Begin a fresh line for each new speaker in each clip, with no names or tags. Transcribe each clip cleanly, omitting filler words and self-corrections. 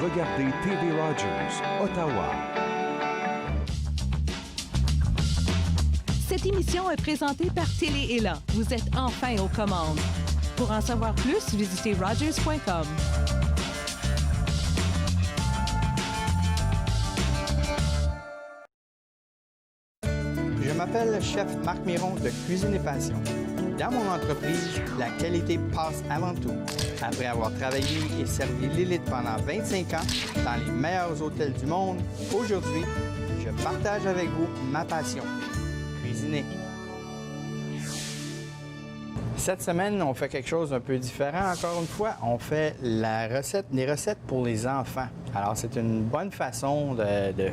regardez TV Rogers, Ottawa.
Cette émission est présentée par Télé Élan. Vous êtes enfin aux commandes. Pour en savoir plus, visitez rogers.com.
Je m'appelle le chef Marc Miron de Cuisine et Passion. Dans mon entreprise, la qualité passe avant tout. Après avoir travaillé et servi l'élite pendant 25 ans dans les meilleurs hôtels du monde, aujourd'hui, je partage avec vous ma passion, cuisiner. Cette semaine, on fait quelque chose d'un peu différent. Encore une fois, on fait les recettes pour les enfants. Alors, c'est une bonne façon de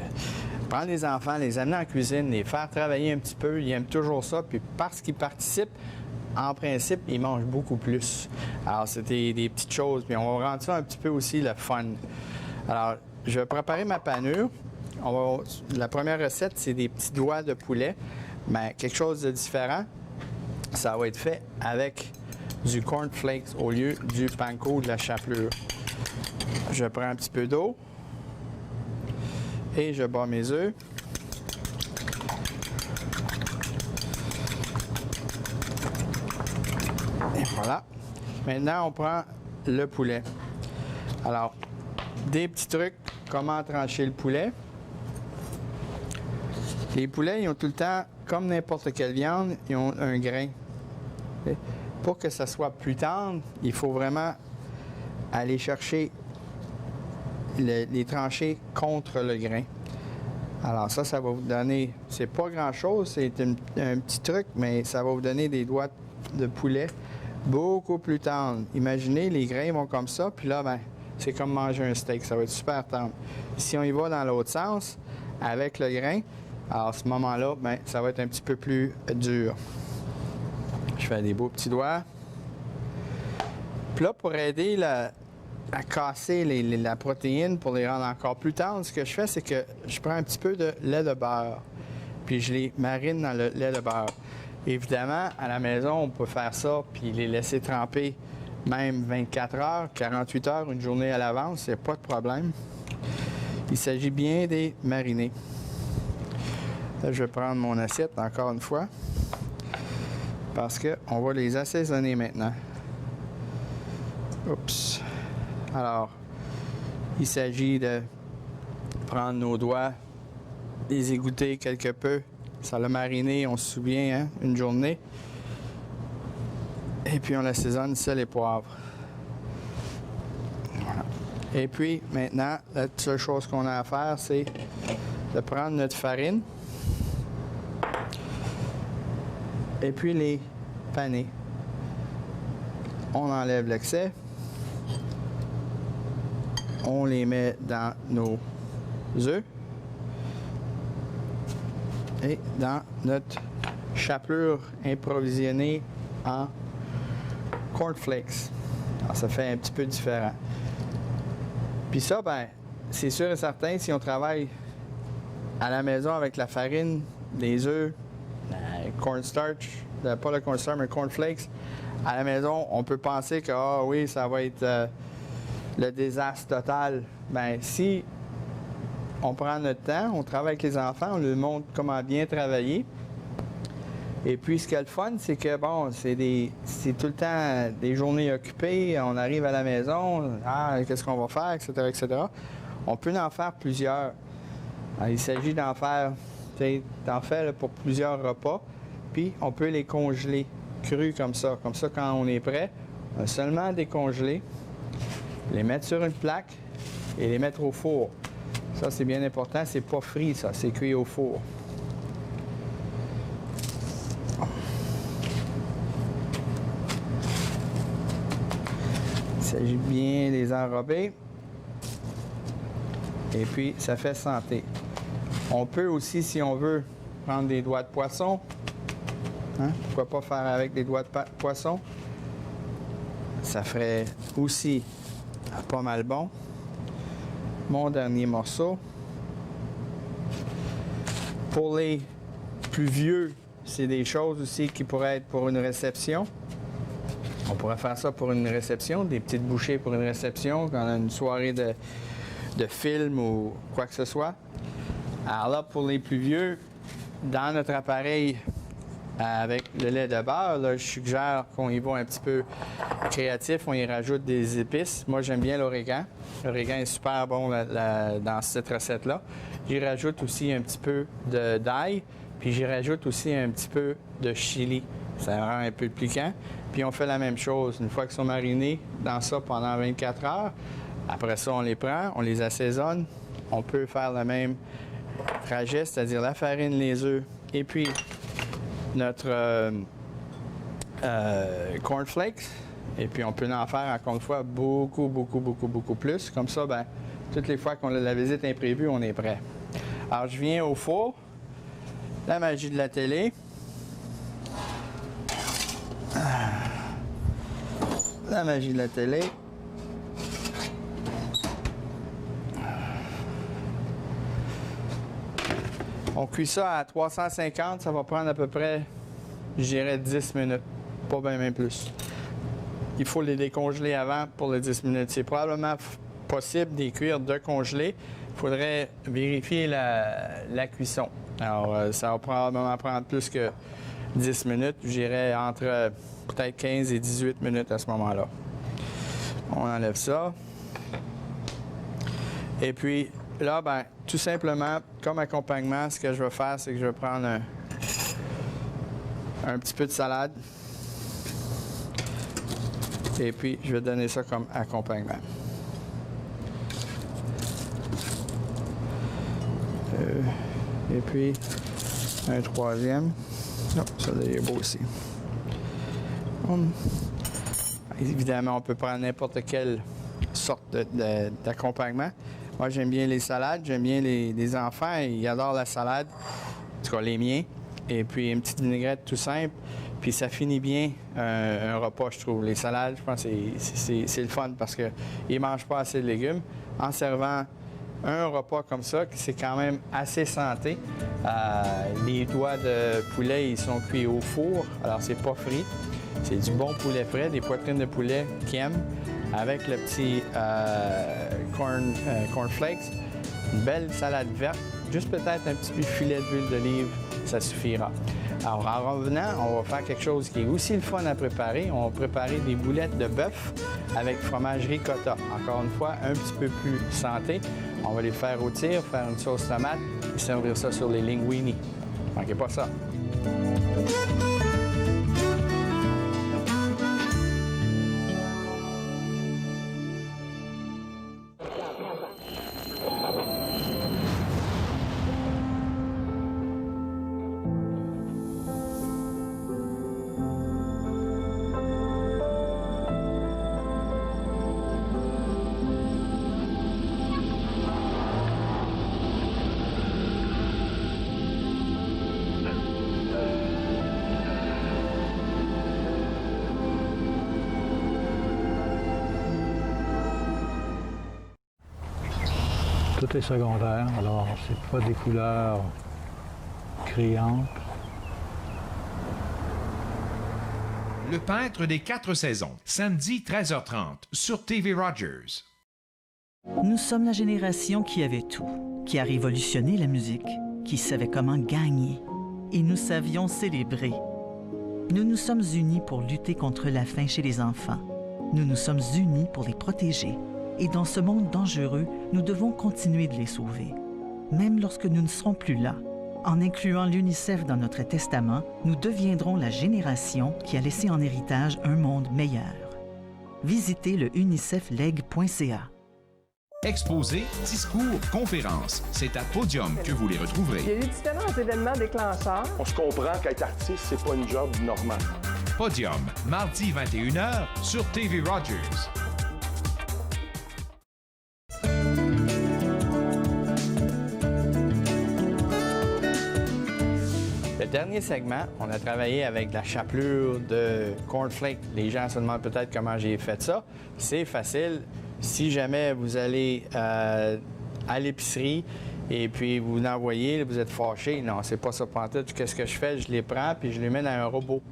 prendre les enfants, les amener en cuisine, les faire travailler un petit peu. Ils aiment toujours ça. Puis parce qu'ils participent, en principe, ils mangent beaucoup plus. Alors, c'était des petites choses. Puis on va rendre ça un petit peu aussi le fun. Alors, je vais préparer ma panure. La première recette, c'est des petits doigts de poulet. Mais quelque chose de différent. Ça va être fait avec du cornflakes au lieu du panko ou de la chapelure. Je prends un petit peu d'eau et je bats mes œufs. Et voilà. Maintenant, on prend le poulet. Alors, des petits trucs, comment trancher le poulet. Les poulets, ils ont tout le temps, comme n'importe quelle viande, ils ont un grain. Pour que ça soit plus tendre, il faut vraiment aller chercher les tranchées contre le grain. Alors ça va vous donner, c'est pas grand-chose, c'est un petit truc, mais ça va vous donner des doigts de poulet beaucoup plus tendres. Imaginez, les grains vont comme ça, puis là, ben, c'est comme manger un steak, ça va être super tendre. Si on y va dans l'autre sens, avec le grain, alors à ce moment-là, ben, ça va être un petit peu plus dur. Je fais des beaux petits doigts. Puis là, pour aider à casser la protéine, pour les rendre encore plus tendres, ce que je fais, c'est que je prends un petit peu de lait de beurre, puis je les marine dans le lait de beurre. Évidemment, à la maison, on peut faire ça, puis les laisser tremper même 24 heures, 48 heures, une journée à l'avance, c'est pas de problème. Il s'agit bien de les mariner. Là, je vais prendre mon assiette encore une fois parce qu'on va les assaisonner maintenant. Oups. Alors, il s'agit de prendre nos doigts, les égoutter quelque peu. Ça l'a mariné, on se souvient, hein, une journée. Et puis on l'assaisonne, sel et poivre. Voilà. Et puis maintenant, la seule chose qu'on a à faire, c'est de prendre notre farine et puis les paner. On enlève l'excès. On les met dans nos œufs et dans notre chapelure improvisionnée en cornflakes. Alors, ça fait un petit peu différent. Puis ça, ben, c'est sûr et certain, si on travaille à la maison avec la farine, les œufs, cornstarch, pas le cornstarch, mais cornflakes, à la maison, on peut penser que, ah oui, ça va être le désastre total. Ben, si on prend notre temps, on travaille avec les enfants, on leur montre comment bien travailler. Et puis, ce qui est le fun, c'est que, bon, c'est tout le temps des journées occupées, on arrive à la maison, qu'est-ce qu'on va faire, etc., etc. On peut en faire plusieurs. Alors, il s'agit d'en faire pour plusieurs repas, puis on peut les congeler crus comme ça. Comme ça, quand on est prêt, on va seulement décongeler, les mettre sur une plaque et les mettre au four. Ça, c'est bien important, c'est pas frit, ça, c'est cuit au four. Il s'agit bien de les enrober. Et puis, ça fait santé. On peut aussi, si on veut, prendre des doigts de poisson. Hein? Pourquoi pas faire avec des doigts de poisson? Ça ferait aussi pas mal bon. Mon dernier morceau. Pour les plus vieux, c'est des choses aussi qui pourraient être pour une réception. On pourrait faire ça pour une réception, des petites bouchées pour une réception, quand on a une soirée de film ou quoi que ce soit. Alors là, pour les plus vieux, dans notre appareil avec le lait de beurre, là, je suggère qu'on y va un petit peu créatif, on y rajoute des épices. Moi, j'aime bien l'origan. L'origan est super bon dans cette recette-là. J'y rajoute aussi un petit peu d'ail, puis j'y rajoute aussi un petit peu de chili. Ça rend un peu piquant. Puis on fait la même chose. Une fois qu'ils sont marinés dans ça pendant 24 heures, après ça, on les prend, on les assaisonne. On peut faire le même trajet, c'est-à-dire la farine, les œufs, et puis notre cornflakes. Et puis on peut en faire, encore une fois, beaucoup plus. Comme ça, ben, toutes les fois qu'on a la visite imprévue, on est prêt. Alors, je viens au four. La magie de la télé. La magie de la télé. On cuit ça à 350, ça va prendre à peu près, je dirais, 10 minutes, pas bien même plus. Il faut les décongeler avant pour les 10 minutes. C'est probablement possible de les cuire de congelés. Il faudrait vérifier la cuisson. Alors, ça va probablement prendre plus que 10 minutes, je dirais entre peut-être 15 et 18 minutes à ce moment-là. On enlève ça. Et puis, là, ben, tout simplement, comme accompagnement, ce que je vais faire, c'est que je vais prendre un petit peu de salade. Et puis, je vais donner ça comme accompagnement. Et puis, un troisième. Non, ça est beau aussi. Évidemment, on peut prendre n'importe quelle sorte d'accompagnement. Moi, j'aime bien les salades, j'aime bien les enfants, ils adorent la salade, en tout cas les miens. Et puis une petite vinaigrette tout simple, puis ça finit bien un repas, je trouve. Les salades, je pense que c'est le fun parce qu'ils ne mangent pas assez de légumes. En servant un repas comme ça, c'est quand même assez santé. Les doigts de poulet, ils sont cuits au four, alors c'est pas frit. C'est du bon poulet frais, des poitrines de poulet qu'ils aiment, avec le petit cornflakes, une belle salade verte, juste peut-être un petit filet d'huile d'olive, ça suffira. Alors, en revenant, on va faire quelque chose qui est aussi le fun à préparer. On va préparer des boulettes de bœuf avec fromage ricotta. Encore une fois, un petit peu plus santé. On va les faire rôtir, faire une sauce tomate et servir ça sur les linguini. Manquez pas ça.
Tout est secondaire, alors c'est pas des couleurs criantes.
Le peintre des 4 saisons, samedi 13h30 sur TV Rogers.
Nous sommes la génération qui avait tout, qui a révolutionné la musique, qui savait comment gagner. Et nous savions célébrer. Nous nous sommes unis pour lutter contre la faim chez les enfants. Nous nous sommes unis pour les protéger. Et dans ce monde dangereux, nous devons continuer de les sauver. Même lorsque nous ne serons plus là, en incluant l'UNICEF dans notre testament, nous deviendrons la génération qui a laissé en héritage un monde meilleur. Visitez le unicefleg.ca.
Exposés, discours, conférences, c'est à Podium que vous les
Il y
retrouverez.
a eu différents événements déclencheurs.
On se comprend qu'être artiste, c'est pas une job normale.
Podium, mardi 21h sur TV Rogers.
Le dernier segment, on a travaillé avec la chapelure de cornflakes. Les gens se demandent peut-être comment j'ai fait ça. C'est facile. Si jamais vous allez à l'épicerie et puis vous l'envoyez, vous êtes fâché, non, c'est pas ça pantoute. Qu'est-ce que je fais? Je les prends puis je les mets dans un robot.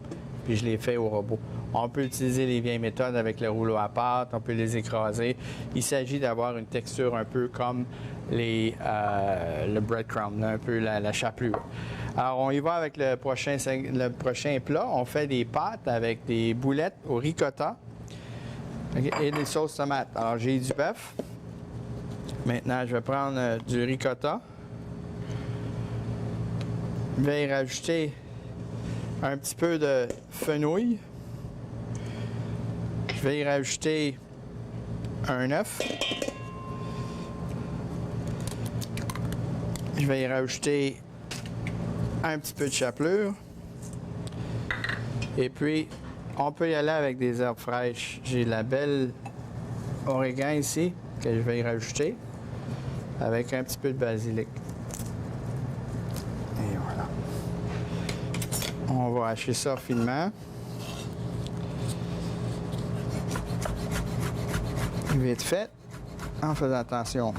puis je les fais au robot. On peut utiliser les vieilles méthodes avec le rouleau à pâte, on peut les écraser. Il s'agit d'avoir une texture un peu comme le breadcrumb, là, un peu la chapelure. Alors, on y va avec le prochain plat. On fait des pâtes avec des boulettes au ricotta et des sauces tomates. Alors, j'ai du bœuf. Maintenant, je vais prendre du ricotta. Je vais y rajouter un petit peu de fenouil. Je vais y rajouter un œuf. Je vais y rajouter un petit peu de chapelure. Et puis, on peut y aller avec des herbes fraîches. J'ai la belle origan ici que je vais y rajouter avec un petit peu de basilic. Et voilà. On va hacher ça finement. Vite fait, en faisant attention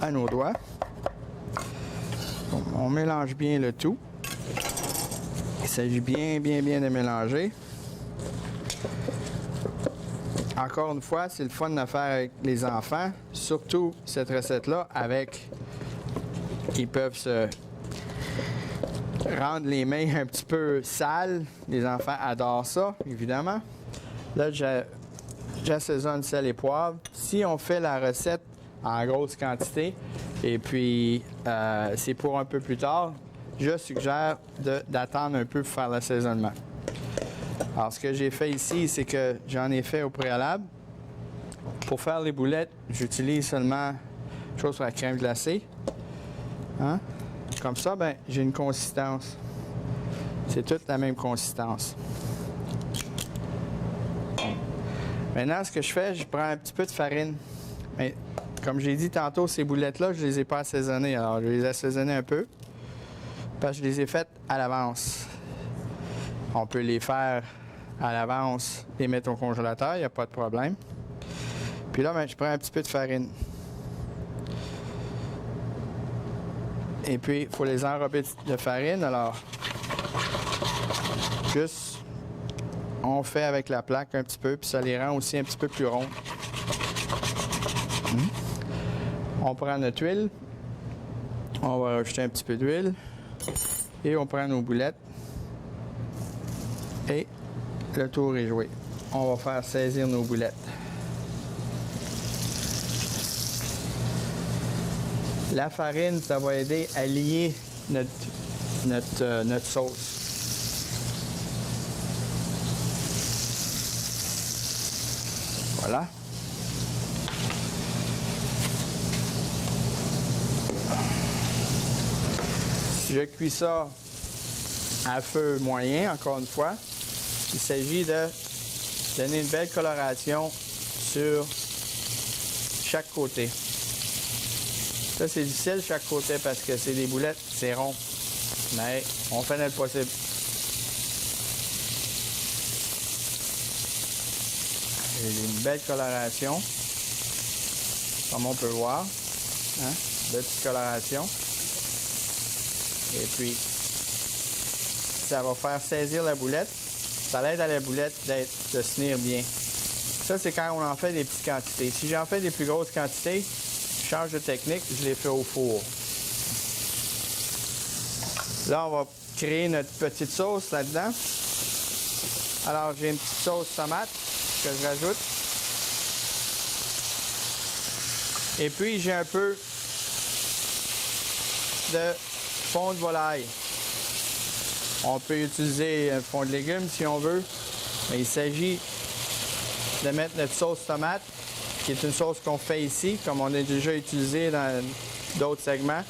à nos doigts. On mélange bien le tout. Il s'agit bien de mélanger. Encore une fois, c'est le fun de faire avec les enfants, surtout cette recette-là avec... Ils peuvent se rendre les mains un petit peu sales. Les enfants adorent ça, évidemment. Là, j'assaisonne sel et poivre. Si on fait la recette en grosse quantité, et puis c'est pour un peu plus tard, je suggère d'attendre un peu pour faire l'assaisonnement. Alors, ce que j'ai fait ici, c'est que j'en ai fait au préalable. Pour faire les boulettes, j'utilise seulement chose sur la crème glacée. Hein? Comme ça, ben, j'ai une consistance. C'est toute la même consistance. Maintenant, ce que je fais, je prends un petit peu de farine. Mais comme j'ai dit tantôt, ces boulettes-là, je ne les ai pas assaisonnées. Alors, je vais les assaisonner un peu. Parce que je les ai faites à l'avance. On peut les faire à l'avance, les mettre au congélateur, il n'y a pas de problème. Puis là, ben, je prends un petit peu de farine. Et puis, il faut les enrober de farine. Alors, juste, on fait avec la plaque un petit peu, puis ça les rend aussi un petit peu plus ronds. On prend notre huile. On va rajouter un petit peu d'huile. Et on prend nos boulettes. Et le tour est joué. On va faire saisir nos boulettes. La farine, ça va aider à lier notre sauce. Voilà. Je cuis ça à feu moyen, encore une fois. Il s'agit de donner une belle coloration sur chaque côté. Ça, c'est difficile chaque côté parce que c'est des boulettes, c'est rond. Mais on fait notre possible. J'ai une belle coloration, comme on peut voir. Hein? Belle petite coloration. Et puis, ça va faire saisir la boulette. Ça aide à la boulette de se tenir bien. Ça, c'est quand on en fait des petites quantités. Si j'en fais des plus grosses quantités, je change de technique, je les fais au four. Là, on va créer notre petite sauce là-dedans. Alors, j'ai une petite sauce tomate que je rajoute. Et puis, j'ai un peu de fond de volaille. On peut utiliser un fond de légumes si on veut, mais il s'agit de mettre notre sauce tomate, qui est une sauce qu'on fait ici, comme on a déjà utilisé dans d'autres segments.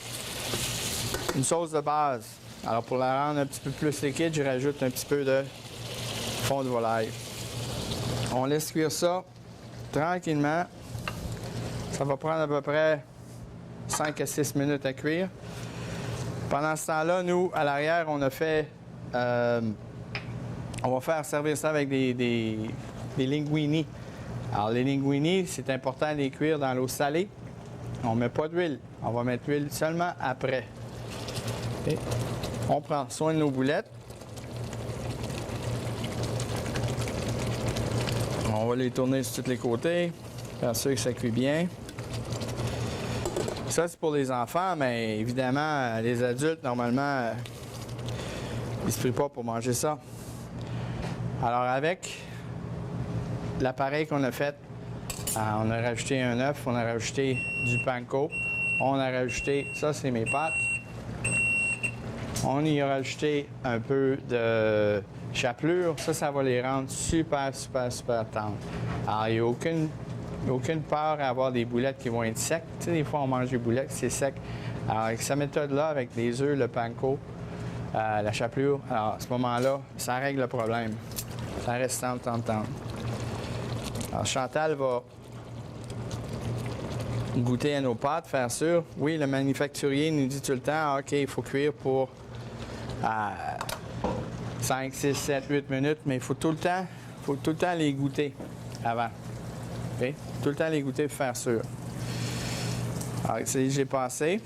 Une sauce de base. Alors pour la rendre un petit peu plus liquide, je rajoute un petit peu de fond de volaille. On laisse cuire ça tranquillement. Ça va prendre à peu près 5 à 6 minutes à cuire. Pendant ce temps-là, nous, à l'arrière, on a fait... on va faire servir ça avec des linguini. Alors, les linguini, c'est important de les cuire dans l'eau salée. On ne met pas d'huile. On va mettre l'huile seulement après. Okay. On prend soin de nos boulettes. On va les tourner sur tous les côtés, faire sûr que ça cuit bien. Ça, c'est pour les enfants, mais évidemment, les adultes, normalement, ils ne se prient pas pour manger ça. Alors, avec l'appareil qu'on a fait, on a rajouté un œuf, on a rajouté du panko, on a rajouté, ça c'est mes pâtes, on y a rajouté un peu de chapelure, ça va les rendre super tendres. Alors, il n'y a aucune peur à avoir des boulettes qui vont être secs. Tu sais, des fois on mange des boulettes, c'est sec. Alors, avec cette méthode-là, avec les œufs, le panko, la chapelure, alors à ce moment-là, ça règle le problème. Ça reste tendre. Alors, Chantal va goûter à nos pâtes, faire sûr. Oui, le manufacturier nous dit tout le temps, OK, il faut cuire pour 5, 6, 7, 8 minutes, mais il faut tout le temps les goûter avant. OK? Tout le temps les goûter pour faire sûr. Alors, j'ai passé.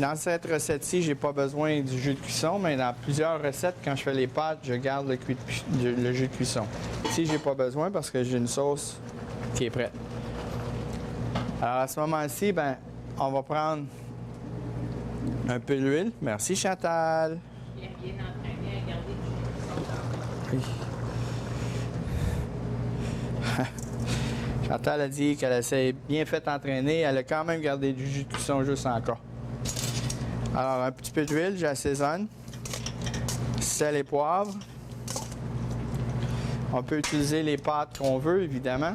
Dans cette recette-ci, je n'ai pas besoin du jus de cuisson, mais dans plusieurs recettes, quand je fais les pâtes, je garde le jus de cuisson. Ici, je n'ai pas besoin parce que j'ai une sauce qui est prête. Alors, à ce moment-ci, on va prendre un peu d'huile. Merci, Chantal.
Il est bien entraîné à garder du jus de cuisson.
Oui. Chantal a dit qu'elle s'est bien fait entraîner. Elle a quand même gardé du jus de cuisson juste encore. Alors, un petit peu d'huile, j'assaisonne. Sel et poivre. On peut utiliser les pâtes qu'on veut, évidemment.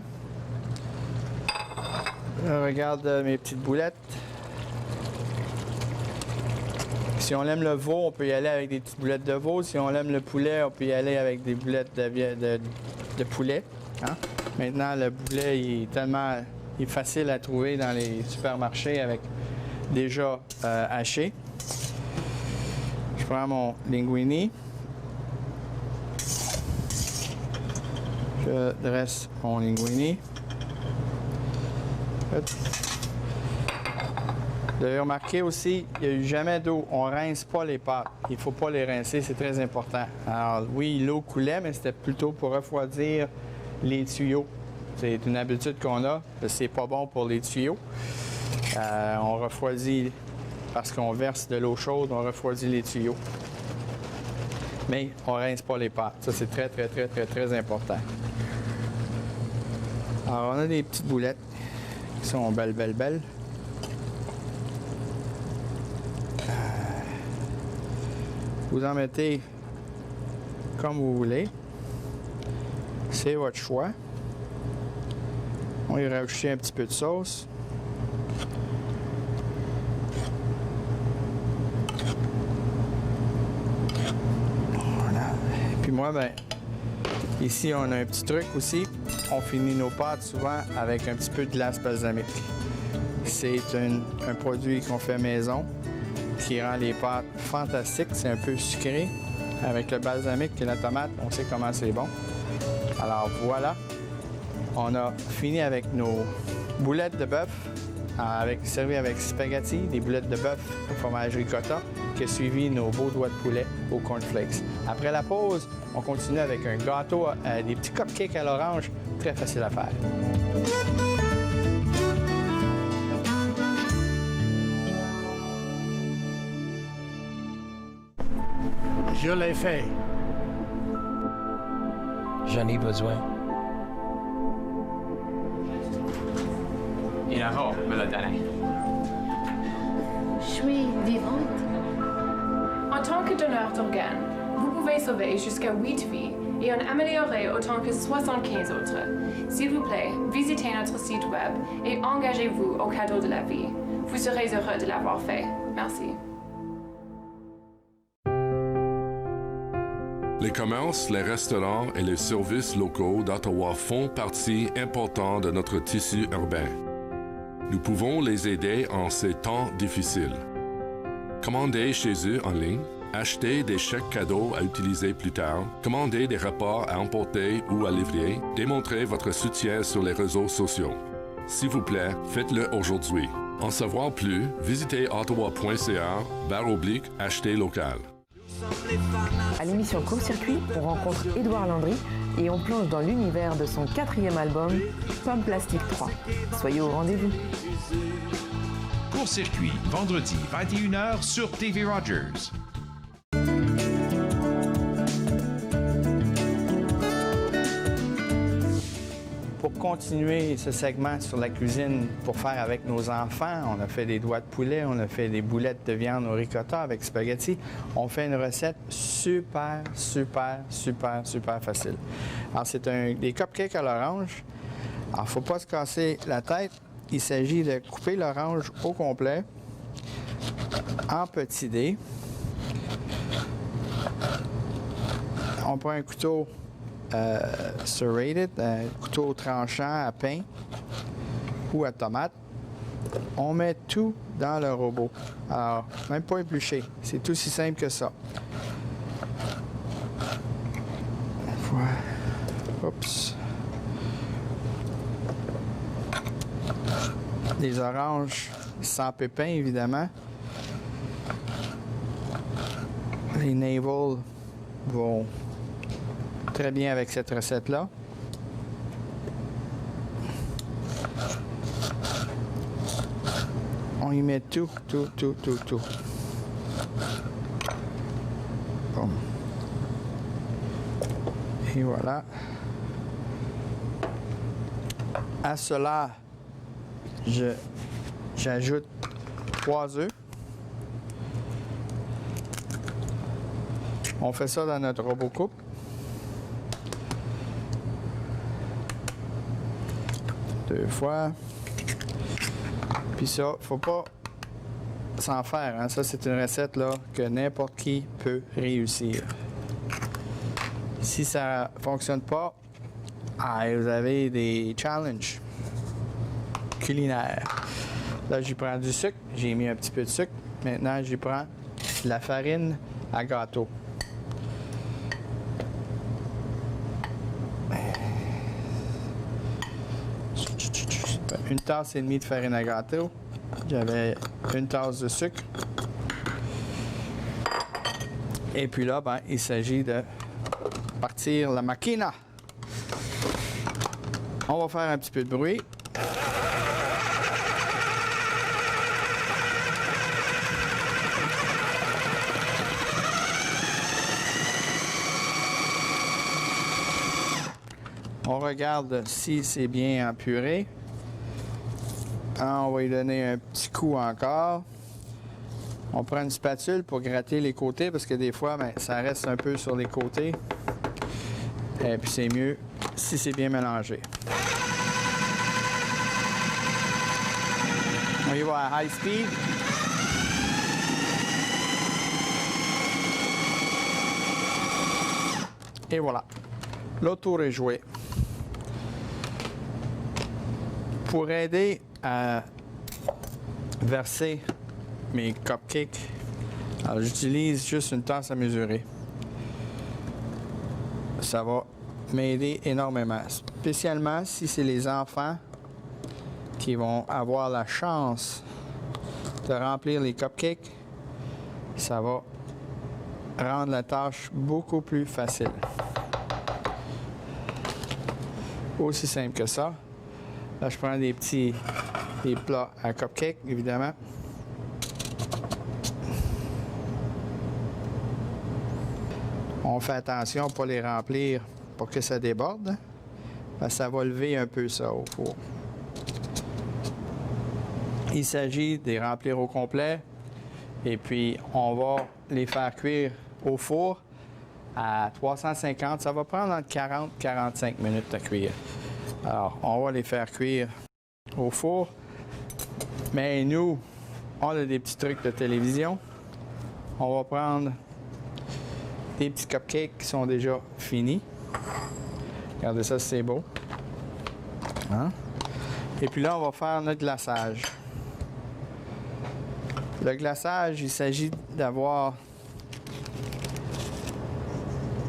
Je regarde mes petites boulettes. Si on aime le veau, on peut y aller avec des petites boulettes de veau. Si on aime le poulet, on peut y aller avec des boulettes de poulet. Hein? Maintenant, le poulet il est facile à trouver dans les supermarchés avec déjà haché. Je prends mon linguini. Je dresse mon linguini. Vous avez remarqué aussi, il n'y a eu jamais d'eau. On ne rince pas les pâtes. Il ne faut pas les rincer, c'est très important. Alors oui, l'eau coulait, mais c'était plutôt pour refroidir les tuyaux. C'est une habitude qu'on a. C'est pas bon pour les tuyaux. On refroidit, parce qu'on verse de l'eau chaude, on refroidit les tuyaux. Mais on ne rince pas les pâtes. Ça, c'est très important. Alors, on a des petites boulettes qui sont belles. Vous en mettez comme vous voulez. C'est votre choix. On va y rajouter un petit peu de sauce. Voilà. Puis moi, ici, on a un petit truc aussi. On finit nos pâtes souvent avec un petit peu de glace balsamique. C'est un produit qu'on fait maison qui rend les pâtes fantastiques. C'est un peu sucré. Avec le balsamique et la tomate, on sait comment c'est bon. Alors voilà, on a fini avec nos boulettes de bœuf, servies avec spaghetti, des boulettes de bœuf au fromage ricotta, qui a suivi nos beaux doigts de poulet au cornflakes. Après la pause, on continue avec un gâteau, des petits cupcakes à l'orange, très facile à faire.
Je l'ai fait.
J'en ai besoin.
Inaho me l'a donné.
Je suis vivante.
En tant que donneur d'organes, vous pouvez sauver jusqu'à 8 vies et en améliorer autant que 75 autres. S'il vous plaît, visitez notre site web et engagez-vous au cadeau de la vie. Vous serez heureux de l'avoir fait. Merci.
Les commerces, les restaurants et les services locaux d'Ottawa font partie importante de notre tissu urbain. Nous pouvons les aider en ces temps difficiles. Commandez chez eux en ligne, achetez des chèques cadeaux à utiliser plus tard, commandez des repas à emporter ou à livrer, démontrez votre soutien sur les réseaux sociaux. S'il vous plaît, faites-le aujourd'hui. En savoir plus, visitez ottawa.ca/acheter local.
À l'émission Court Circuit, on rencontre Édouard Landry et on plonge dans l'univers de son 4e album, Pomme Plastique 3. Soyez au rendez-vous.
Court Circuit, vendredi 21h sur TV Rogers.
Pour continuer ce segment sur la cuisine pour faire avec nos enfants, on a fait des doigts de poulet, on a fait des boulettes de viande au ricotta avec spaghetti. On fait une recette super facile. Alors, c'est des cupcakes à l'orange. Alors, il ne faut pas se casser la tête. Il s'agit de couper l'orange au complet en petits dés. On prend un couteau serrated, un couteau tranchant à pain ou à tomate. On met tout dans le robot. Alors, même pas épluché. C'est tout si simple que ça. Voilà. Oups. Les oranges sans pépins, évidemment. Les navel vont très bien avec cette recette-là. On y met tout. Bon. Et voilà. À cela, j'ajoute 3 œufs. On fait ça dans notre robot coupe. Deux fois. Puis ça, faut pas s'en faire. Hein? Ça, c'est une recette là, que n'importe qui peut réussir. Si ça ne fonctionne pas, vous avez des challenges culinaires. Là, j'y prends du sucre. J'ai mis un petit peu de sucre. Maintenant, j'y prends de la farine à gâteau. Une tasse et demie de farine à gâteau. J'avais une tasse de sucre. Et puis là, il s'agit de partir la machina. On va faire un petit peu de bruit. On regarde si c'est bien empuré. On va lui donner un petit coup encore. On prend une spatule pour gratter les côtés parce que des fois, ça reste un peu sur les côtés. Et puis c'est mieux si c'est bien mélangé. On y va à high speed. Et voilà. Le tour est joué. Pour aider à verser mes cupcakes, alors j'utilise juste une tasse à mesurer. Ça va m'aider énormément, spécialement si c'est les enfants qui vont avoir la chance de remplir les cupcakes. Ça va rendre la tâche beaucoup plus facile. Aussi simple que ça. Là, je prends des plats à cupcake, évidemment. On fait attention à ne pas les remplir pour que ça déborde. Parce que ça va lever un peu ça au four. Il s'agit de les remplir au complet. Et puis, on va les faire cuire au four à 350. Ça va prendre entre 40 et 45 minutes à cuire. Alors, on va les faire cuire au four. Mais nous, on a des petits trucs de télévision. On va prendre des petits cupcakes qui sont déjà finis. Regardez ça, c'est beau. Hein? Et puis là, on va faire notre glaçage. Le glaçage, il s'agit d'avoir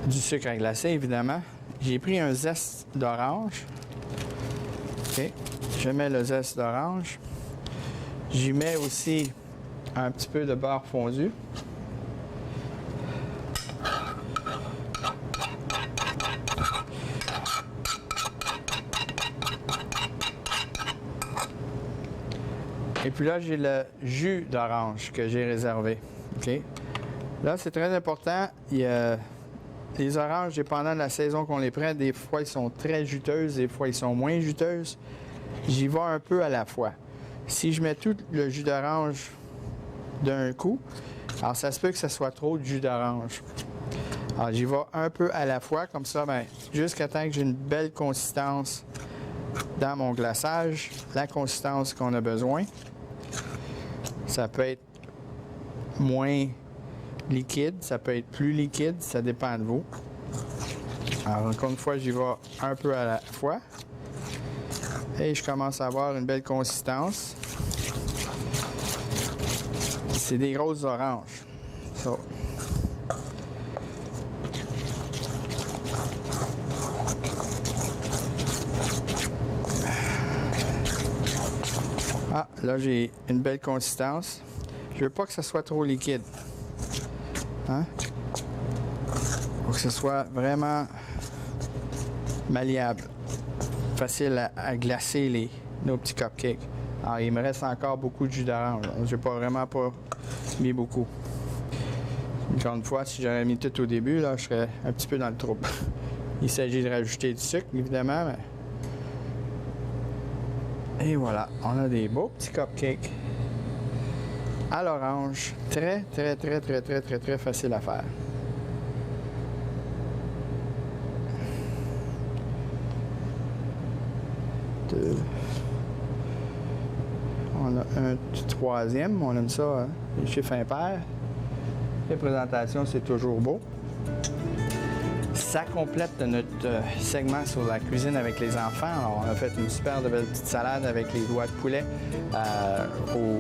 du sucre à glacer, évidemment. J'ai pris un zeste d'orange. OK. Je mets le zeste d'orange. J'y mets aussi un petit peu de beurre fondu. Et puis là, j'ai le jus d'orange que j'ai réservé. OK? Là, c'est très important. Les oranges, dépendant de la saison qu'on les prend, des fois, ils sont très juteuses, des fois, ils sont moins juteuses. J'y vais un peu à la fois. Si je mets tout le jus d'orange d'un coup, alors ça se peut que ce soit trop de jus d'orange. Alors, j'y vais un peu à la fois, comme ça, bien, jusqu'à temps que j'ai une belle consistance dans mon glaçage, la consistance qu'on a besoin. Ça peut être moins liquide, ça peut être plus liquide, ça dépend de vous. Alors, encore une fois, j'y vais un peu à la fois. Et je commence à avoir une belle consistance. C'est des grosses oranges. So. Ah, là, j'ai une belle consistance. Je veux pas que ça soit trop liquide. Hein? Faut que ce soit vraiment malléable. Facile à glacer nos petits cupcakes. Alors, il me reste encore beaucoup de jus d'orange. J'ai vraiment pas mis beaucoup. Encore une fois, si j'aurais mis tout au début, là, je serais un petit peu dans le trouble. Il s'agit de rajouter du sucre, évidemment. Mais... Et voilà, on a des beaux petits cupcakes à l'orange. Très, très, très, très, très, très, très facile à faire. Deux. On a un troisième, on aime ça, hein? Les chiffres impairs. Les présentations, c'est toujours beau. Ça complète notre segment sur la cuisine avec les enfants. Alors, on a fait une super belle petite salade avec les doigts de poulet au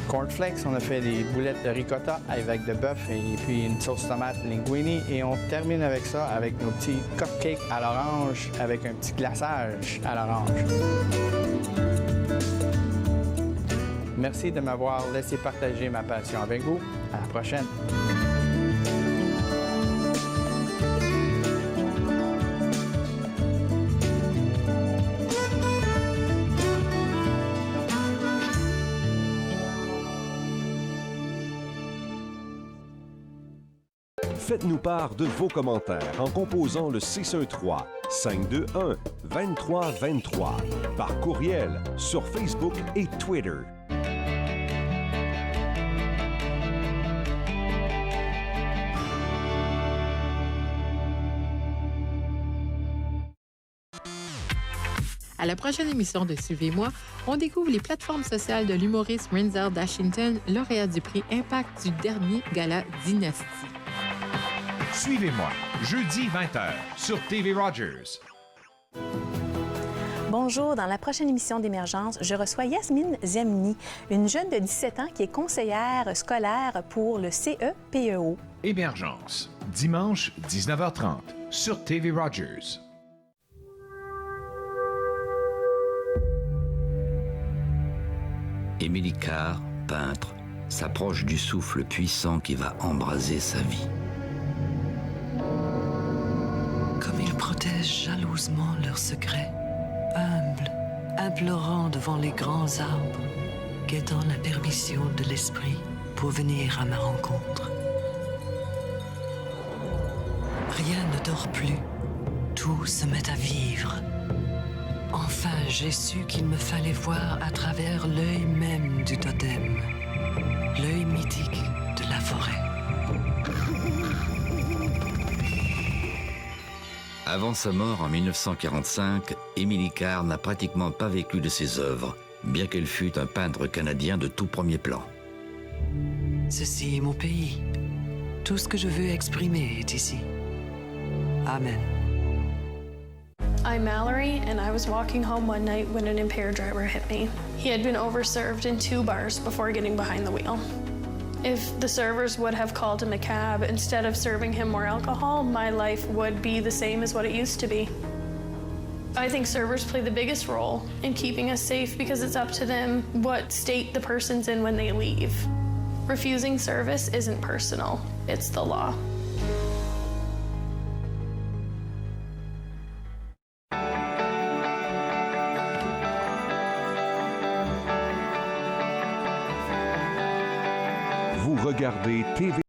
cornflakes. On a fait des boulettes de ricotta avec de bœuf et puis une sauce tomate linguine. Et on termine avec ça, avec nos petits cupcakes à l'orange avec un petit glaçage à l'orange. Merci de m'avoir laissé partager ma passion avec vous. À la prochaine.
Faites-nous part de vos commentaires en composant le 613-521-2323 par courriel sur Facebook et Twitter.
À la prochaine émission de Suivez-moi, on découvre les plateformes sociales de l'humoriste Renzel Dashington, lauréat du prix Impact du dernier gala Dynastie.
Suivez-moi, jeudi 20h sur TV Rogers.
Bonjour, dans la prochaine émission d'Émergence, je reçois Yasmine Zemni, une jeune de 17 ans qui est conseillère scolaire pour le CEPEO.
Émergence, dimanche 19h30 sur TV Rogers.
Émilie Carr, peintre, s'approche du souffle puissant qui va embraser sa vie.
Comme ils protègent jalousement leurs secrets, humbles, implorant devant les grands arbres, guettant la permission de l'esprit pour venir à ma rencontre. Rien ne dort plus, tout se met à vivre. Enfin, j'ai su qu'il me fallait voir à travers l'œil même du totem, l'œil mythique de la forêt.
Avant sa mort en 1945, Émilie Carr n'a pratiquement pas vécu de ses œuvres, bien qu'elle fût un peintre canadien de tout premier plan.
Ceci est mon pays. Tout ce que je veux exprimer est ici. Amen.
I'm Mallory, and I was walking home one night when an impaired driver hit me. He had been overserved in 2 bars before getting behind the wheel. If the servers would have called him a cab instead of serving him more alcohol, my life would be the same as what it used to be. I think servers play the biggest role in keeping us safe because it's up to them what state the person's in when they leave. Refusing service isn't personal, it's the law.
Vous regardez TV